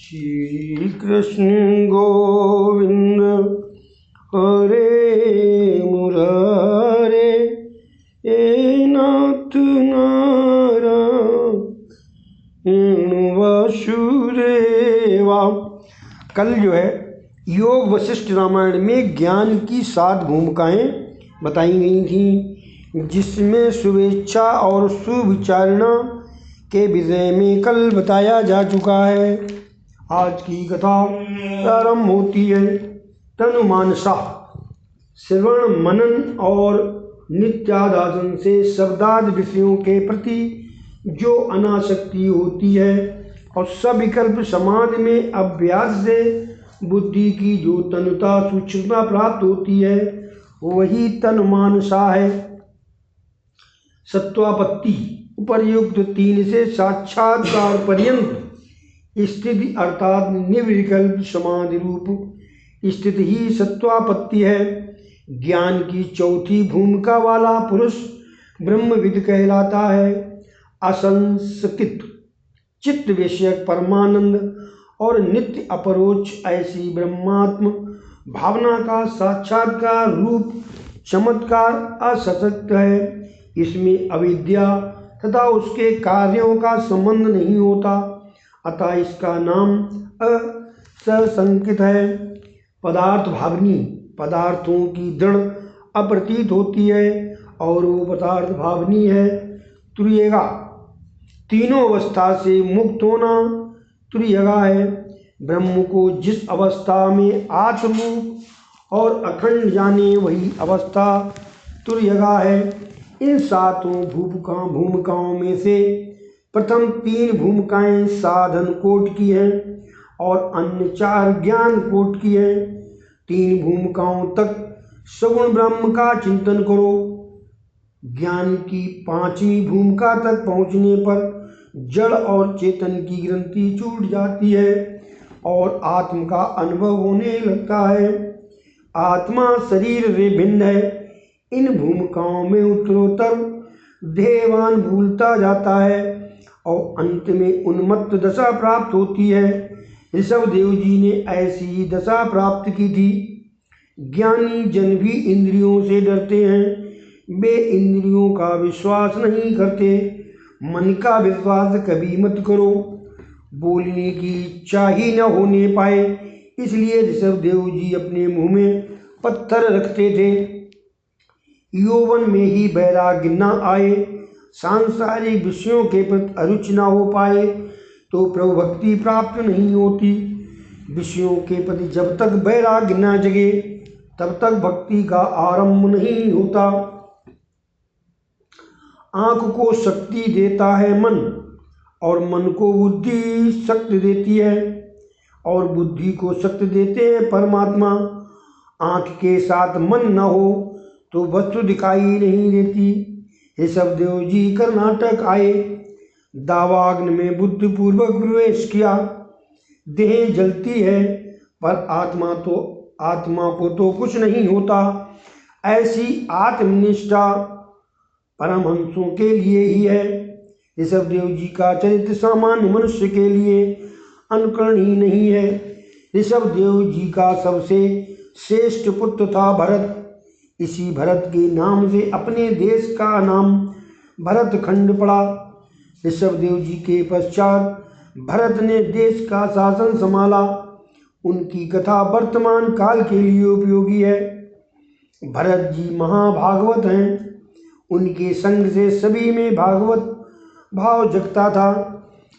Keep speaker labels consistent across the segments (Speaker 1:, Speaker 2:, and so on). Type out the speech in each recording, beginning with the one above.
Speaker 1: श्री कृष्ण गोविंद हरे मुरारे हे नाथ नारायण वासुदेवा। कल जो है योग वशिष्ठ रामायण में ज्ञान की 7 भूमिकाएं बताई गई थी, जिसमें शुभेच्छा और सुविचारणा के विषय में कल बताया जा चुका है। आज की कथा प्रारंभ होती है। तनु मानसा श्रवण मनन और नित्याध्यासन से शब्दादि विषयों के प्रति जो अनासक्ति होती है और सविकल्प समाधि में अभ्यास से बुद्धि की जो तनुता सूक्ष्मता प्राप्त होती है वही तनु मानसा है। सत्वापत्ति उपर्युक्त 3 से साक्षात्कार पर्यंत स्थिति अर्थात निर्विकल्प समाधि रूप स्थिति ही सत्वापत्ति है। ज्ञान की चौथी भूमिका वाला पुरुष ब्रह्मविद कहलाता है। असंस्कृत चित्त विषयक परमानंद और नित्य अपरोक्ष ऐसी ब्रह्मात्म भावना का साक्षात्कार रूप चमत्कार असशक्त है। इसमें अविद्या तथा उसके कार्यों का संबंध नहीं होता, अतः इसका नाम असंकित है। पदार्थ भावनी पदार्थों की दृढ़ अप्रतीत होती है और वो पदार्थ भावनी है। तुर्यगा तीनों अवस्था से मुक्त होना तुर्यगा है। ब्रह्म को जिस अवस्था में आत्मरूप और अखंड जाने वही अवस्था तुर्यगा है। इन 7 भूमिकाओं में से प्रथम 3 भूमिकाएं साधन कोट की हैं और अन्य 4 ज्ञान कोट की हैं। 3 भूमिकाओं तक सगुण ब्रह्म का चिंतन करो। ज्ञान की 5वीं भूमिका तक पहुँचने पर जड़ और चेतन की ग्रंथि छूट जाती है और आत्म का अनुभव होने लगता है। आत्मा शरीर से भिन्न है। इन भूमिकाओं में उत्तरोत्तर देहवान भूलता जाता है और अंत में उन्मत्त दशा प्राप्त होती है। ऋषभदेव जी ने ऐसी ही दशा प्राप्त की थी। ज्ञानी जन भी इंद्रियों से डरते हैं। वे इंद्रियों का विश्वास नहीं करते। मन का विश्वास कभी मत करो। बोलने की इच्छा ही न होने पाए, इसलिए ऋषभदेव जी अपने मुंह में पत्थर रखते थे। यौवन में ही वैराग्य न आए, सांसारिक विषयों के प्रति अरुचि न हो पाए तो प्रभु भक्ति प्राप्त नहीं होती। विषयों के प्रति जब तक वैराग्य न जगे तब तक भक्ति का आरंभ नहीं होता। आँख को शक्ति देता है मन और मन को बुद्धि शक्ति देती है और बुद्धि को शक्ति देते हैं परमात्मा। आँख के साथ मन न हो तो वस्तु दिखाई नहीं देती। ऋषभदेव जी कर्नाटक आए, दावाग्न में बुद्धिपूर्वक प्रवेश किया। देह जलती है पर आत्मा को तो कुछ नहीं होता। ऐसी आत्मनिष्ठा परमहंसों के लिए ही है। ऋषभदेव जी का चरित्र सामान्य मनुष्य के लिए अनुकरणीय नहीं है। ऋषभदेव जी का सबसे श्रेष्ठ पुत्र था भरत। इसी भरत के नाम से अपने देश का नाम भरत खंड पड़ा। ऋषभदेव जी के पश्चात भरत ने देश का शासन संभाला। उनकी कथा वर्तमान काल के लिए उपयोगी है। भरत जी महाभागवत हैं। उनके संग से सभी में भागवत भाव जगता था।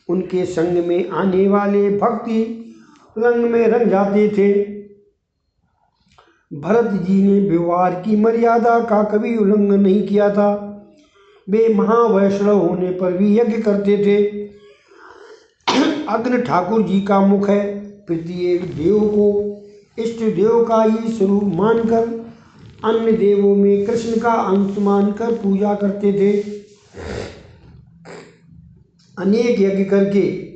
Speaker 1: उनके संग में आने वाले भक्ति रंग में रंग जाते थे। भरत जी ने व्यवहार की मर्यादा का कभी उल्लंघन नहीं किया था। वे महावैष्णव होने पर भी यज्ञ करते थे। अग्नि ठाकुर जी का मुख है। प्रत्येक देव को इष्ट देव का ही स्वरूप मानकर अन्य देवों में कृष्ण का अंश मानकर पूजा करते थे। अनेक यज्ञ करके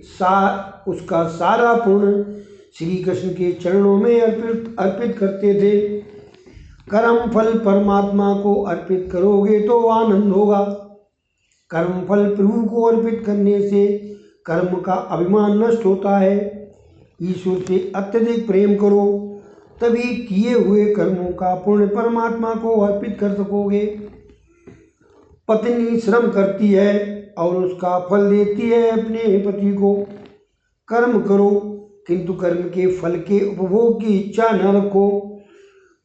Speaker 1: उसका सारा पुण्य श्री कृष्ण के चरणों में अर्पित करते थे। कर्म फल परमात्मा को अर्पित करोगे तो आनंद होगा। कर्म फल प्रभु को अर्पित करने से कर्म का अभिमान नष्ट होता है। ईश्वर से अत्यधिक प्रेम करो, तभी किए हुए कर्मों का पुण्य परमात्मा को अर्पित कर सकोगे। पत्नी श्रम करती है और उसका फल देती है अपने पति को। कर्म करो, किंतु कर्म के फल के उपभोग की इच्छा न रखो।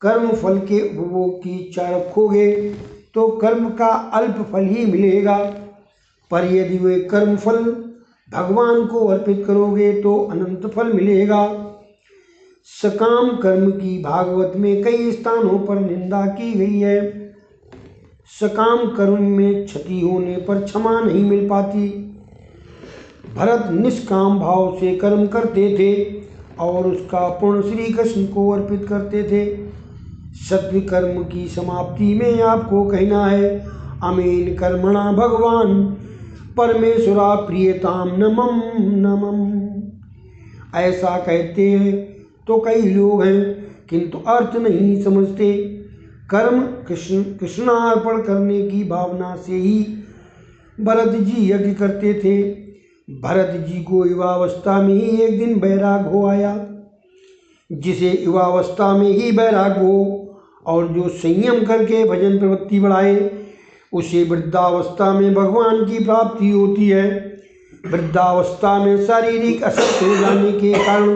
Speaker 1: कर्म फल के उपभोग की इच्छा रखोगे तो कर्म का अल्प फल ही मिलेगा, पर यदि वे कर्म फल भगवान को अर्पित करोगे तो अनंत फल मिलेगा। सकाम कर्म की भागवत में कई स्थानों पर निंदा की गई है। सकाम कर्म में क्षति होने पर क्षमा नहीं मिल पाती। भरत निष्काम भाव से कर्म करते थे और उसका पुण्य श्री कृष्ण को अर्पित करते थे। सत्य कर्म की समाप्ति में आपको कहना है, अमेन कर्मणा भगवान परमेश्वरा प्रियताम नमम नमम। ऐसा कहते हैं तो कई लोग हैं, किंतु अर्थ नहीं समझते। कर्म कृष्णार्पण करने की भावना से ही भरत जी यज्ञ करते थे। भरत जी को युवावस्था में ही एक दिन वैराग हो आया। जिसे युवावस्था में ही वैराग हो और जो संयम करके भजन प्रवृत्ति बढ़ाए, उसे वृद्धावस्था में भगवान की प्राप्ति होती है। वृद्धावस्था में शारीरिक असर हो जाने के कारण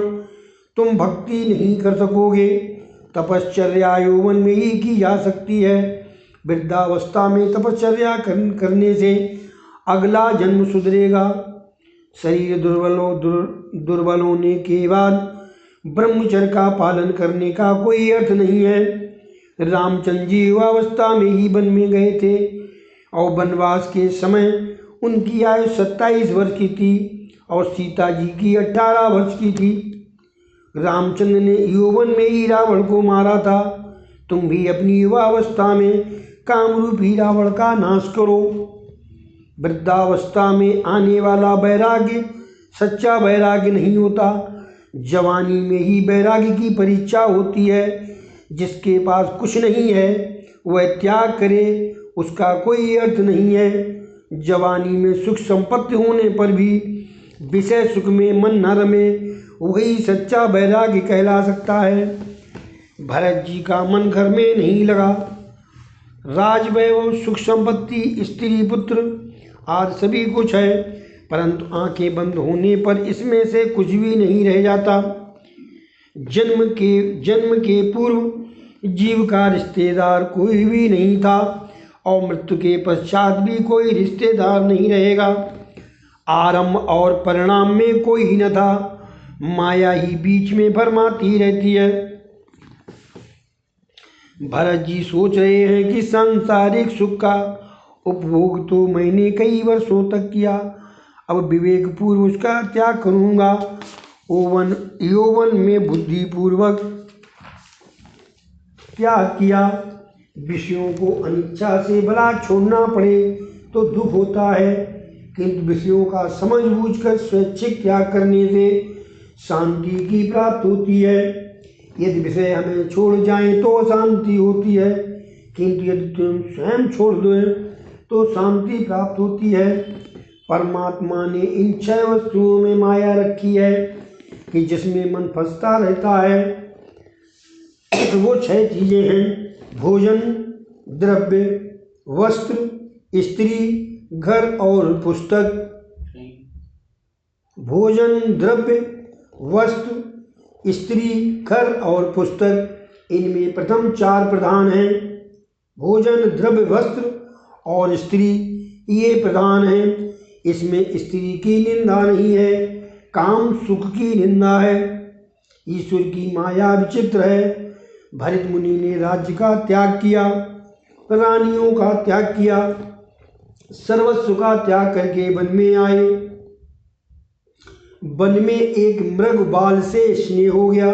Speaker 1: तुम भक्ति नहीं कर सकोगे। तपश्चर्या यौवन में ही की जा सकती है। वृद्धावस्था में तपश्चर्या करने से अगला जन्म सुधरेगा। शरीर दुर्बल होने के बाद ब्रह्मचर्य का पालन करने का कोई अर्थ नहीं है। रामचंद्र जी युवावस्था में ही वन में गए थे और वनवास के समय उनकी आयु 27 वर्ष की थी और सीता जी की 18 वर्ष की थी। रामचंद्र ने यौवन में ही रावण को मारा था। तुम भी अपनी युवावस्था में कामरूपी रावण का नाश करो। वृद्धावस्था में आने वाला वैराग्य सच्चा वैराग्य नहीं होता। जवानी में ही वैराग्य की परीक्षा होती है। जिसके पास कुछ नहीं है वह त्याग करे, उसका कोई अर्थ नहीं है। जवानी में सुख संपत्ति होने पर भी विषय सुख में मन न रमे, वही सच्चा वैराग्य कहला सकता है। भरत जी का मन घर में नहीं लगा। राजवैभव, सुख संपत्ति, स्त्री पुत्र आदि सभी कुछ है, परंतु आंखें बंद होने पर इसमें से कुछ भी नहीं रह जाता। जन्म के पूर्व जीव का रिश्तेदार कोई भी नहीं था और मृत्यु के पश्चात भी कोई रिश्तेदार नहीं रहेगा। आरंभ और परिणाम में कोई ही न था। माया ही बीच में भरमाती रहती है। भरत जी सोच रहे हैं कि सांसारिक सुख का उपभोग तो मैंने कई वर्षों तक किया, अब विवेक पूर्व उसका त्याग करूँगा। यौवन में बुद्धिपूर्वक त्याग किया। विषयों को अनिच्छा से भला छोड़ना पड़े तो दुख होता है, किंतु विषयों का समझ बूझकर स्वैच्छिक त्याग करने से शांति की प्राप्ति होती है। यदि विषय हमें छोड़ जाएं तो शांति होती है, किंतु यदि तुम स्वयं छोड़ दो तो शांति प्राप्त होती है। परमात्मा ने इन 6 वस्तुओं में माया रखी है कि जिसमें मन फंसता रहता है। वो 6 चीजें हैं: भोजन, द्रव्य, वस्त्र, स्त्री, घर और पुस्तक। भोजन, द्रव्य, वस्त्र, स्त्री, घर और पुस्तक, इनमें प्रथम 4 प्रधान हैं। भोजन, द्रव्य, वस्त्र और स्त्री ये प्रधान हैं। इसमें स्त्री की निंदा नहीं है, काम सुख की निंदा है। ईश्वर की माया विचित्र है। भरत मुनि ने राज्य का त्याग किया, रानियों का त्याग किया, सर्वस्व का त्याग करके वन में आए। वन में एक मृग बाल से स्नेह हो गया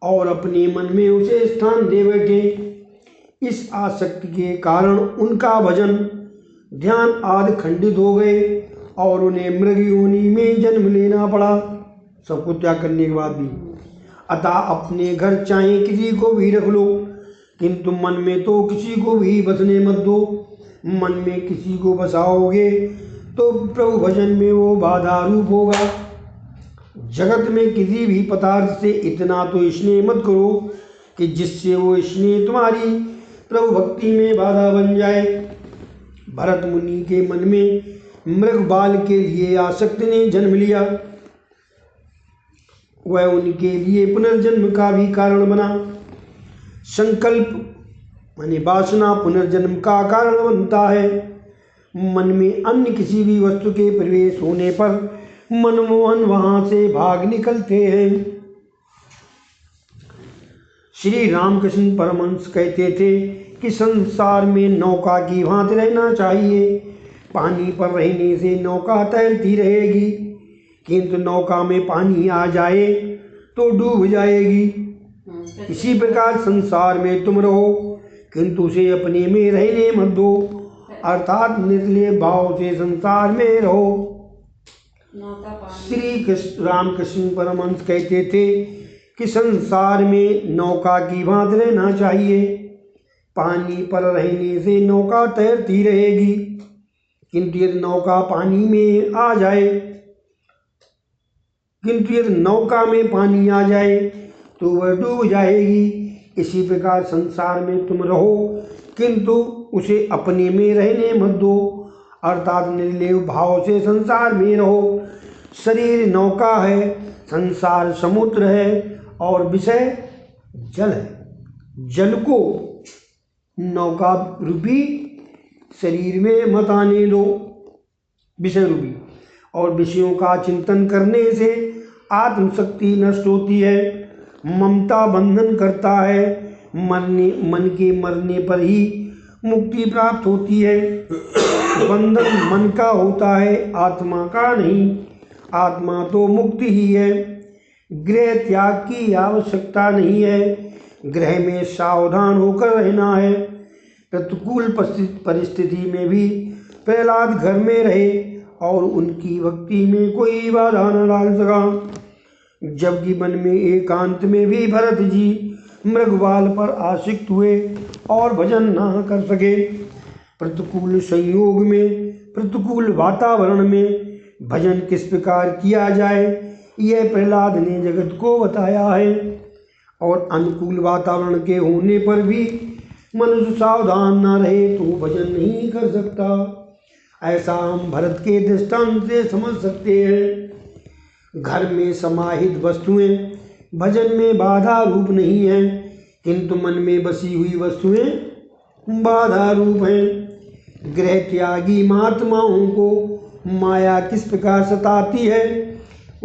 Speaker 1: और अपने मन में उसे स्थान दे बैठे। इस आसक्ति के कारण उनका भजन, ध्यान आदि खंडित हो गए और उन्हें मृग योनि में जन्म लेना पड़ा, सबको त्याग करने के बाद भी। अतः अपने घर चाहे किसी को भी रख लो, किंतु मन में तो किसी को भी बसने मत दो। मन में किसी को बसाओगे तो प्रभु भजन में वो बाधा रूप होगा। जगत में किसी भी पदार्थ से इतना तो स्नेह मत करो कि जिससे वो स्नेह तुम्हारी प्रभु भक्ति में बाधा बन जाए। भरत मुनि के मन में मृग बाल के लिए आसक्ति ने जन्म लिया। वह उनके लिए पुनर्जन्म का भी कारण बना। संकल्प माने वासना पुनर्जन्म का कारण बनता है। मन में अन्य किसी भी वस्तु के प्रवेश होने पर मनमोहन वहां से भाग निकलते हैं। श्री रामकृष्ण परमहंस कहते थे कि संसार में नौका की भांति रहना चाहिए। पानी पर रहने से नौका तैरती रहेगी, किंतु नौका में पानी आ जाए तो डूब जाएगी। इसी प्रकार संसार में तुम रहो, किंतु उसे अपने में रहने मत दो, अर्थात निर्लेप भाव से संसार में रहो। श्री रामकृष्ण परमहंस कहते थे कि संसार में नौका की भांति रहना चाहिए। पानी पर रहने से नौका तैरती रहेगी, किंतु यदि नौका पानी में आ जाए तो वह डूब जाएगी। इसी प्रकार संसार में तुम रहो, किंतु उसे अपने में रहने मत दो, अर्थात निर्लेप भाव से संसार में रहो। शरीर नौका है, संसार समुद्र है और विषय जल है। जल को नौका रूपी शरीर में मत आने दो, विषय रूपी, और विषयों का चिंतन करने से आत्मशक्ति नष्ट होती है। ममता बंधन करता है। मन के मरने पर ही मुक्ति प्राप्त होती है। बंधन मन का होता है, आत्मा का नहीं। आत्मा तो मुक्ति ही है। गृह त्याग की आवश्यकता नहीं है। गृह में सावधान होकर रहना है। प्रतिकूल परिस्थिति में भी प्रहलाद घर में रहे और उनकी भक्ति में कोई बाधा न डाल सका। जबकि वन में एकांत में भी भरत जी मृगवाल पर आशिक्त हुए और भजन न कर सके। प्रतिकूल संयोग में, प्रतिकूल वातावरण में भजन किस प्रकार किया जाए, यह प्रहलाद ने जगत को बताया है। और अनुकूल वातावरण के होने पर भी मनुष्य सावधान न रहे तो भजन नहीं कर सकता। ऐसा हम भरत के दृष्टांत से समझ सकते हैं। घर में समाहित वस्तुएं भजन में बाधा रूप नहीं है, किंतु मन में बसी हुई वस्तुएं बाधा रूप हैं। गृह त्यागी महात्माओं को माया किस प्रकार सताती है,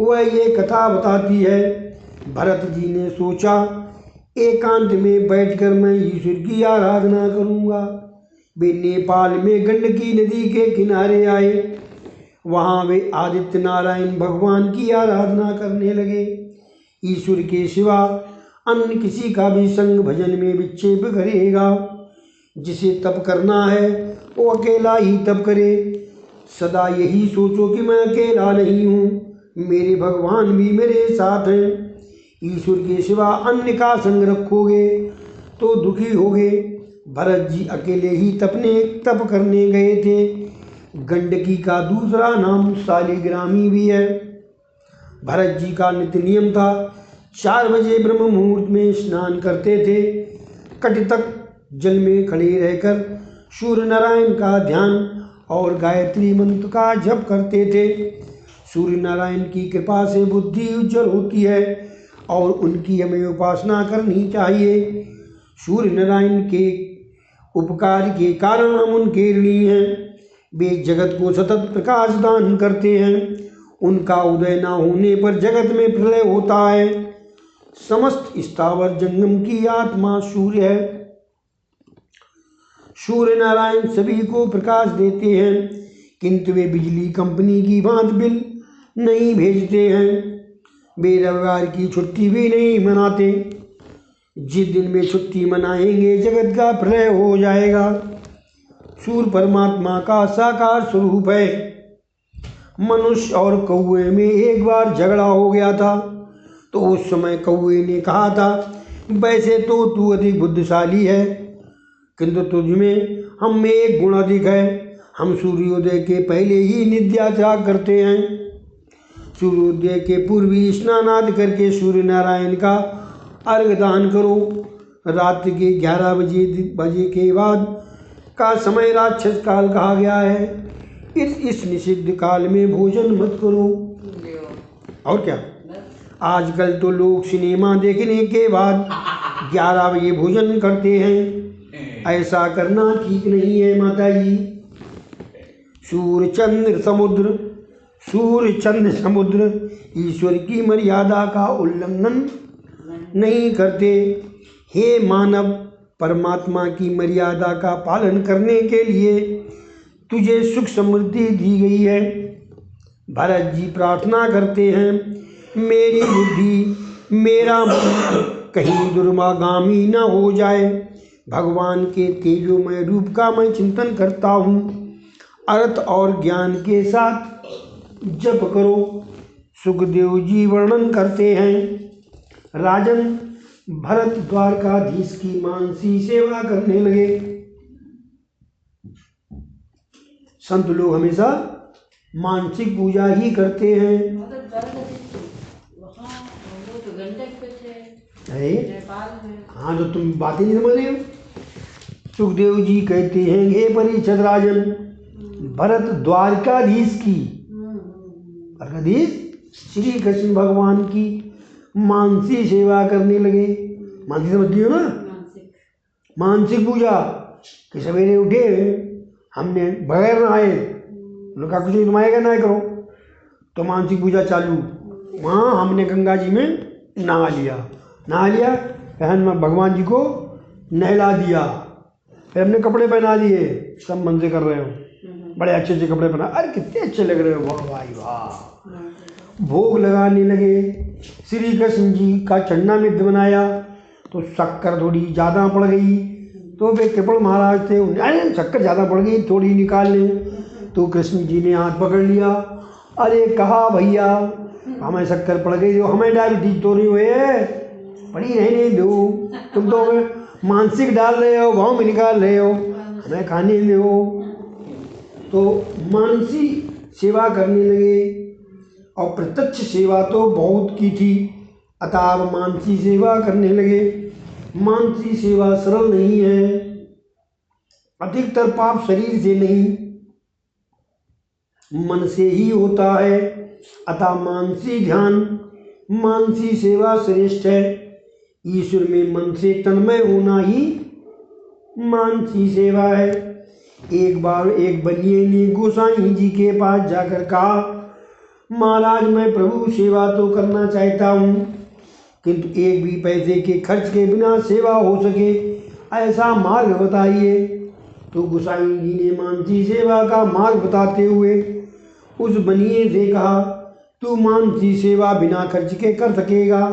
Speaker 1: वह ये कथा बताती है। भरत जी ने सोचा, एकांत में बैठकर मैं ईश्वर की आराधना करूंगा। वे नेपाल में गंडकी नदी के किनारे आए। वहां वे आदित्य नारायण भगवान की आराधना करने लगे। ईश्वर के सिवा अन्य किसी का भी संग भजन में विक्षेप करेगा। जिसे तप करना है वो अकेला ही तप करे। सदा यही सोचो कि मैं अकेला नहीं हूँ, मेरे भगवान भी मेरे साथ हैं। ईश्वर के सिवा अन्य का संग रखोगे तो दुखी होगे। भरत जी अकेले ही तप करने गए थे। गंडकी का दूसरा नाम शालिग्रामी भी है। भरत जी का नित्य नियम था, 4 बजे ब्रह्म मुहूर्त में स्नान करते थे। कट तक जल में खड़े रहकर सूर्य नारायण का ध्यान और गायत्री मंत्र का जप करते थे। सूर्य नारायण की कृपा से बुद्धि उज्जवल होती है और उनकी हमें उपासना करनी चाहिए। सूर्य नारायण के उपकार के कारण हम उनके ऋणी हैं। वे जगत को सतत प्रकाश दान करते हैं। उनका उदय न होने पर जगत में प्रलय होता है। समस्त स्थावर जंगम की आत्मा सूर्य है। सूर्य नारायण सभी को प्रकाश देते हैं, किंतु वे बिजली कंपनी की भांति बिल नहीं भेजते हैं। वे रविवार की छुट्टी भी नहीं मनाते। जिस दिन वे छुट्टी मनाएंगे जगत का प्रलय हो जाएगा। सूर्य परमात्मा का साकार स्वरूप है। मनुष्य और कौवे में एक बार झगड़ा हो गया था, तो उस समय कौवे ने कहा था, वैसे तो तू अधिक बुद्धिशाली है, किंतु तुझ में हम में एक गुण अधिक है। हम सूर्योदय के पहले ही निद्रा त्याग करते हैं। सूर्योदय के पूर्व ही स्नान आदि करके सूर्य नारायण का अर्घ दान करो। रात के 11 बजे के बाद का समय राक्षस काल कहा गया है। इस निषिद्ध काल में भोजन मत करो। और क्या, आजकल तो लोग सिनेमा देखने के बाद 11 बजे भोजन करते हैं। ऐसा करना ठीक नहीं है माता जी। सूर्य चंद्र समुद्र ईश्वर की मर्यादा का उल्लंघन नहीं करते। हे मानव, परमात्मा की मर्यादा का पालन करने के लिए तुझे सुख समृद्धि दी गई है। भरत जी प्रार्थना करते हैं, मेरी बुद्धि मेरा मन कहीं दुर्गामी न हो जाए। भगवान के तेजोमय रूप का मैं चिंतन करता हूँ। अर्थ और ज्ञान के साथ जप करो। सुखदेव जी वर्णन करते हैं, राजन भरत द्वारकाधीश की मानसी सेवा करने लगे। संत लोग हमेशा मानसिक पूजा ही करते हैं। हाँ, तो तुम बातें नहीं समझ रहे हो। सुखदेव जी कहते हैं, हे परीक्षित राजन, भरत द्वारकाधीश श्री कृष्ण भगवान की मानसी सेवा करने लगे। मानसी समझती हो ना, मानसिक पूजा कि सवेरे उठे, हमने बगैर नहाए, उन्होंने कहा कुछ नहीं तुम आएगा ना करो, तो मानसिक पूजा चालू। वहाँ हमने गंगा जी में नहा लिया, बहन भगवान जी को नहला दिया, फिर हमने कपड़े पहना दिए। सब मन से कर रहे हो, बड़े अच्छे अच्छे कपड़े पहना, अरे कितने अच्छे लग रहे हो, वाह भाई वाह। भोग लगाने लगे। श्री कृष्ण जी का चरणामृत बनाया तो शक्कर थोड़ी ज़्यादा पड़ गई, तो वे कृपण महाराज थे, अरे शक्कर ज़्यादा पड़ गई, थोड़ी निकाल लें। तो कृष्ण जी ने हाथ पकड़ लिया, अरे कहा भैया हमें शक्कर पड़ गई, जो हमें डायबिटीज तो नहीं हुए, पड़ी रहने दो, तुम तो मानसिक डाल रहे हो, भाव में निकाल रहे हो, हमें खाने दो। तो मानसी सेवा करने लगे और प्रत्यक्ष सेवा तो बहुत की थी, अतः मानसी सेवा करने लगे। मानसी सेवा सरल नहीं है, अधिकतर पाप शरीर से नहीं मन से ही होता है, अतः मानसी ध्यान, मानसी सेवा श्रेष्ठ है। ईश्वर में मन से तन्मय होना ही मानसी सेवा है। एक बार एक बनिए ने गोसाई जी के पास जाकर कहा, महाराज मैं प्रभु सेवा तो करना चाहता हूँ, किंतु एक भी पैसे के खर्च के बिना सेवा हो सके ऐसा मार्ग बताइए। तो गोसाई जी ने मानसी सेवा का मार्ग बताते हुए उस बनिए से कहा, तू मानसी सेवा बिना खर्च के कर सकेगा,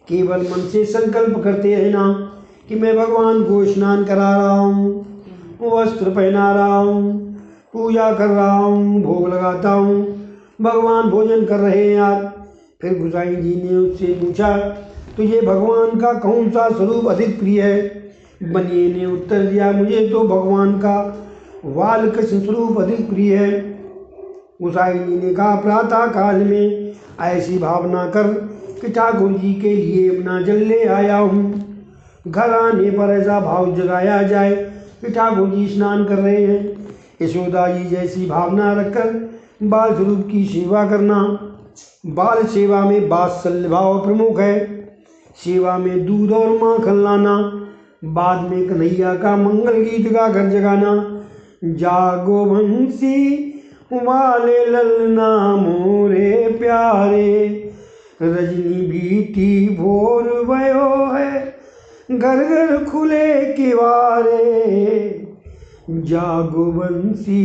Speaker 1: केवल मन से संकल्प करते रहना कि मैं भगवान को स्नान करा रहा हूँ, वस्त्र पहना रहा हूँ, पूजा कर रहा हूँ, भोग लगाता हूँ, भगवान भोजन कर रहे हैं यार। फिर गोसाई जी ने उससे पूछा, तुझे भगवान का कौन सा स्वरूप अधिक प्रिय है? बनिए ने उत्तर दिया, मुझे तो भगवान का बालकृष्ण स्वरूप अधिक प्रिय है। गोसाई जी ने कहा, प्रातः काल में ऐसी भावना कर कि ठाकुर जी के लिए यमुना जल ले आया हूँ। घर आने पर ऐसा भाव जगाया जाए कि ठाकुर जी स्नान कर रहे हैं। यशोदा जी जैसी भावना रखकर बाल स्वरूप की सेवा करना। बाल सेवा में वात्सल्य भाव प्रमुख है। सेवा में दूध और माखन लाना, बाद में कन्हैया का मंगल गीत गाकर जगाना। जागो बंसी वाले ललना मोरे प्यारे, रजनी बीती भोर भयो है, घर घर खुले किवारे। जागो बंसी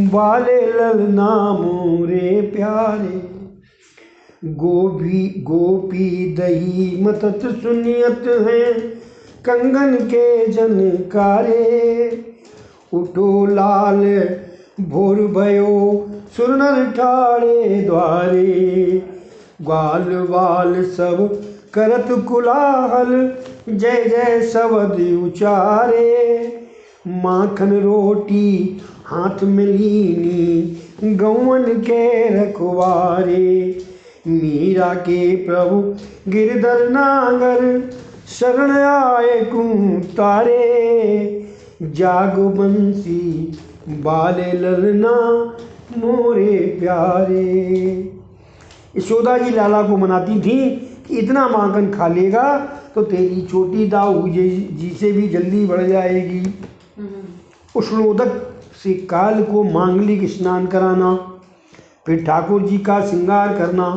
Speaker 1: वाले ललना मोरे प्यारे, गोपी दही मतत सुनियत हैं, कंगन के जनकारे। उठो लाल भोर भयो सुरनर ठाड़े द्वारे, ग्वाल बाल सब करत कुलाहल, जय जय शब्द उचारे। माखन रोटी हाथ में लीनी गौवन के रखवारे। मीरा के प्रभु गिरधर नागर शरण आए तारे। जागो बंसी बाले ललना मोरे प्यारे। यशोदा जी लाला को मनाती थी कि इतना माखन खा लेगा तो तेरी छोटी दाऊ जी से भी जल्दी बढ़ जाएगी। उष्णोदक से काल को मांगलिक स्नान कराना, फिर ठाकुर जी का श्रृंगार करना,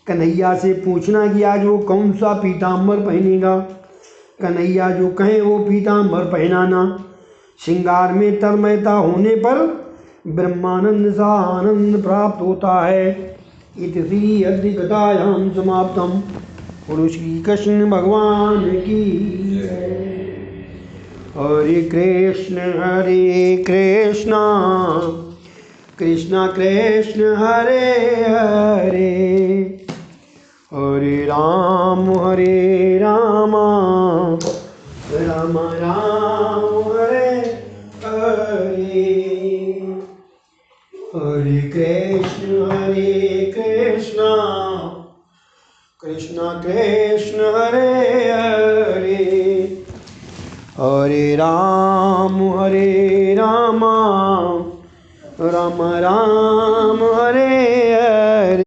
Speaker 1: कन्हैया से पूछना कि आज वो कौन सा पीताम्बर पहनेगा, कन्हैया जो कहें वो पीताम्बर पहनाना। श्रृंगार में तन्मयता होने पर ब्रह्मानंद सा आनंद प्राप्त होता है। इति श्री अद्य कथायां समाप्तम। बोलो श्री कृष्ण भगवान की जय। हरे कृष्ण कृष्ण कृष्ण हरे हरे, हरे राम राम राम हरे हरे। हरे कृष्ण कृष्ण कृष्ण हरे हरे, हरे राम राम राम हरे हरे।